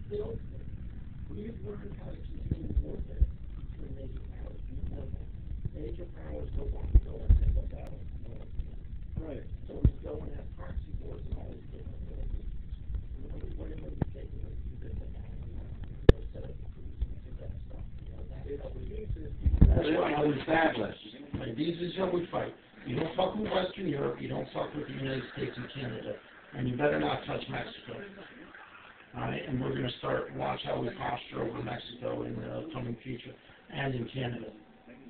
build it. We've learned how to continue warfare between major powers. We've done that. Major powers don't want to go and take up battles. Right. So we go and have proxy wars and all these different things. What are we taking? You did that. Set up the crews and do that stuff. That's what we need to. That's what I would establish. These is how we fight. You don't fuck with Western Europe. You don't fuck with the United States and Canada. And you better not touch Mexico. Alright, and we're going to watch how we posture over Mexico in the coming future, and in Canada.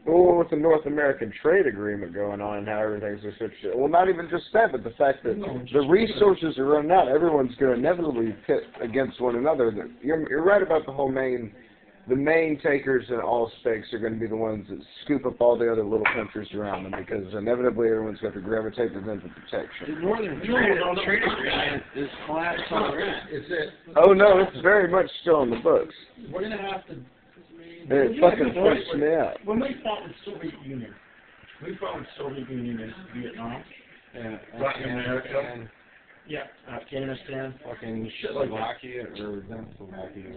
Well, with the North American trade agreement going on and how everything's a such shit. Well, not even just that, but the fact that the resources are running out, everyone's going to inevitably pit against one another. You're right about the main takers in all stakes are going to be the ones that scoop up all the other little countries around them, because inevitably everyone's going to gravitate to them for protection. The Northern Trade Agreement is collapsed already. It's it. Oh no, it's very much still in the books. We're going to have to. And it fucking freaks me out. When we fought in the Soviet Union, in Vietnam, Latin America, Afghanistan, fucking shit like Slovakia, or not Slovakia.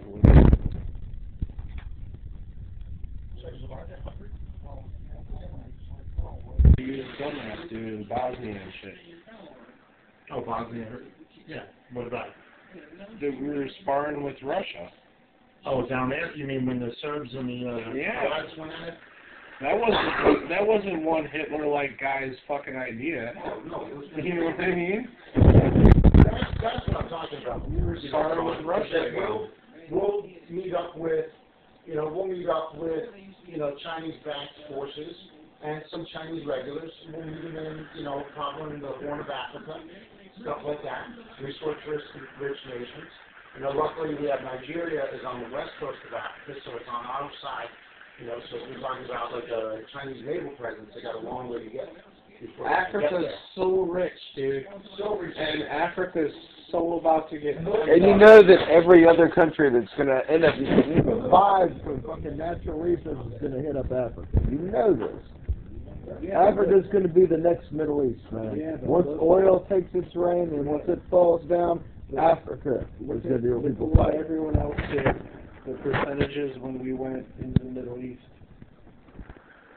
We used dumbass dude in Bosnia and shit. Oh, Bosnia. Yeah. What about it? That we were sparring with Russia. Oh, down there? You mean when the Serbs and the yeah. Croats went at it? That wasn't one Hitler-like guy's fucking idea. No, it was. You know what I mean? That's what I'm talking about. We were sparring with Russia. We'll meet up with, Chinese-backed forces and some Chinese regulars. We'll meet them in, probably in the Horn of Africa, stuff like that. Resource-rich nations. Luckily we have Nigeria is on the west coast of Africa, so it's on our side. So if we're talking about like a Chinese naval presence, they got a long way to get. Africa's so rich, dude. So rich. And Africa's so about to get... And you know that every other country that's going to end up using five for fucking natural resources is going to hit up Africa. You know this. Yeah, Africa's going to be the next Middle East, man. Yeah, once oil takes its reign and once it falls down, Africa is going to be where people fight. Everyone else did the percentages when we went into the Middle East.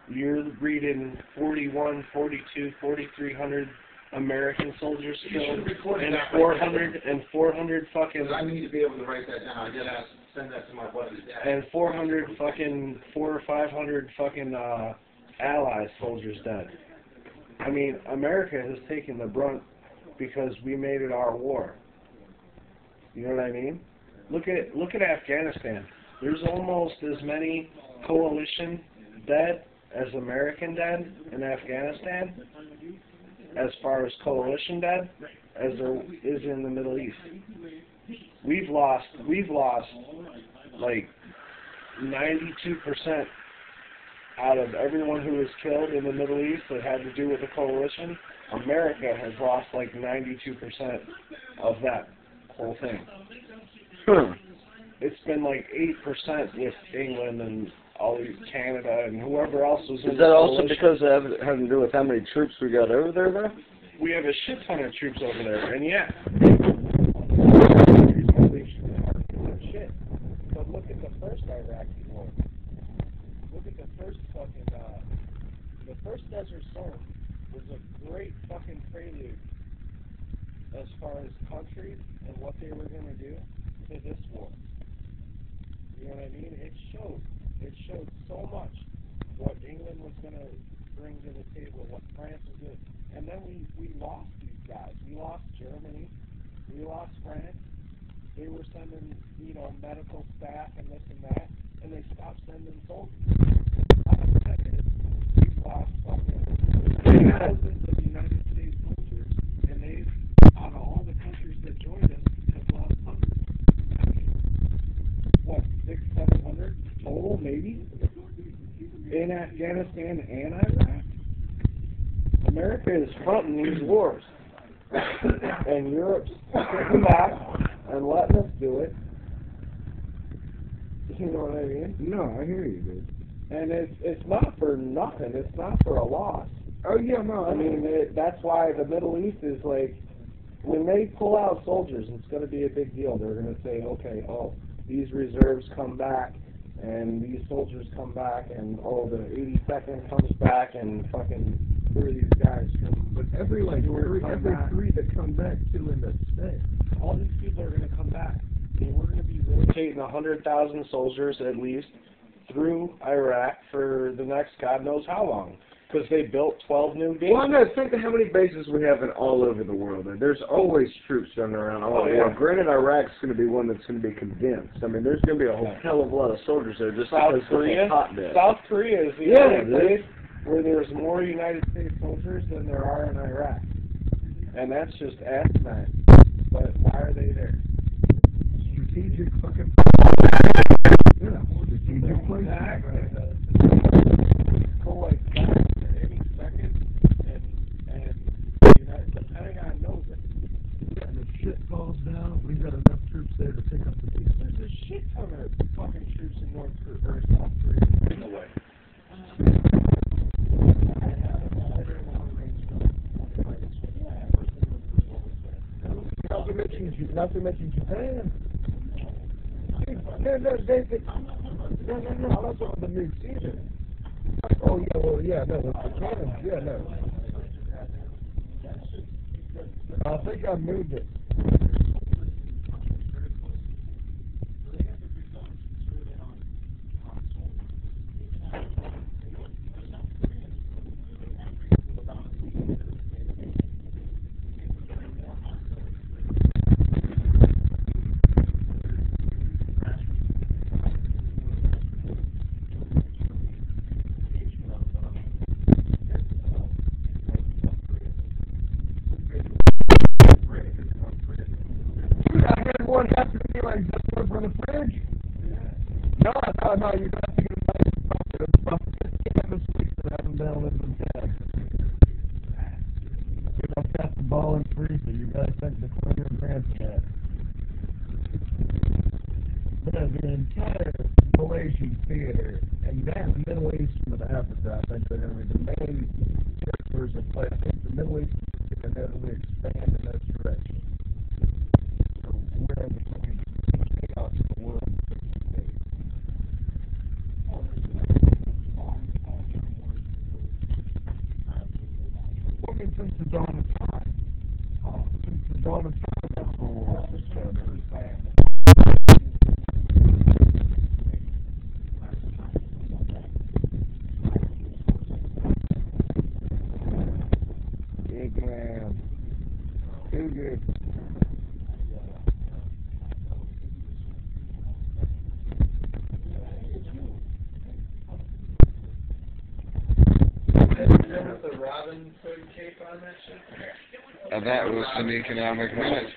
You're reading 41, 42, 4,300 American soldiers killed, and 400 fucking... I need to be able to write that down. I did send that to my buddy's dad. And 400 fucking, 400 or 500 fucking allies soldiers dead. I mean, America has taken the brunt because we made it our war. You know what I mean? Look at Afghanistan. There's almost as many coalition dead as American dead in Afghanistan, as far as coalition dead, as there is in the Middle East. We've lost like 92% out of everyone who was killed in the Middle East that had to do with the coalition. America has lost like 92% of that whole thing. It's been like 8% with England and all these Canada and whoever else was in the Is that also coalition. because it has to do with how many troops we got over there, though? We have a shit ton of troops over there, and yeah. Shit. But look at the first Iraqi war. Look at the first fucking, the first Desert Storm was a great fucking prelude as far as countries and what they were going to do to this war. You know what I mean? It showed so much what England was going to bring to the table, what France was doing. And then we lost these guys. We lost Germany. We lost France. They were sending, medical staff and this and that, and they stopped sending soldiers. We've lost fucking thousands of United States soldiers, and they've, out of all the countries that joined us, have lost hundreds. I mean, what, 600, 700 total, maybe? In Afghanistan and Iraq? America is fronting these wars. And Europe's sitting back and letting us do it. You know what I mean? No, I hear you, dude. And it's not for nothing. It's not for a loss. Oh, yeah, no. I mean, that's why the Middle East is like, when they pull out soldiers, it's going to be a big deal. They're going to say, okay, these reserves come back, and these soldiers come back, and the 82nd comes back, and fucking where these guys come. But every three that come back, two end up staying. All these people are going to come back. And we're going to be rotating 100,000 soldiers at least through Iraq for the next God knows how long. Because they built 12 new bases. Well, no, think of how many bases we have in all over the world. And there's always troops running around all over the world. Granted, Iraq's going to be one that's going to be condensed. I mean, there's going to be a whole hell of a lot of soldiers there just South because Korea. it's a hotbed. South Korea is the only place where there's more United States soldiers than there are in Iraq. And that's just asinine. But why are they there? Strategic fucking. Yeah, strategic place. Go like that any second, and the Pentagon knows it. Yeah, and if shit falls down, we got enough troops there to pick up the pieces. There's a shit ton of fucking troops in North Korea or South Korea. In the way. Not to mention Japan. No, that's on the new season. Oh, yeah, well, yeah, no, the cannons, yeah, no. I think I moved it. Everyone has to be like just over the fridge. No, you got to get about 15 weeks that haven't been able to tag. You don't have the ball in freezer. You got to take the corner and grab that. The entire Malaysian theater and that Middle East and Africa, I think they're going to be the main territories of play. I think the Middle East is going to heavily expand in that direction. Where the chaos in the world since the dawn of time. Since the dawn of time, that's the world has done everything. Big man. Too good. The Robin Hood cape on that shit? And that was an economic minute.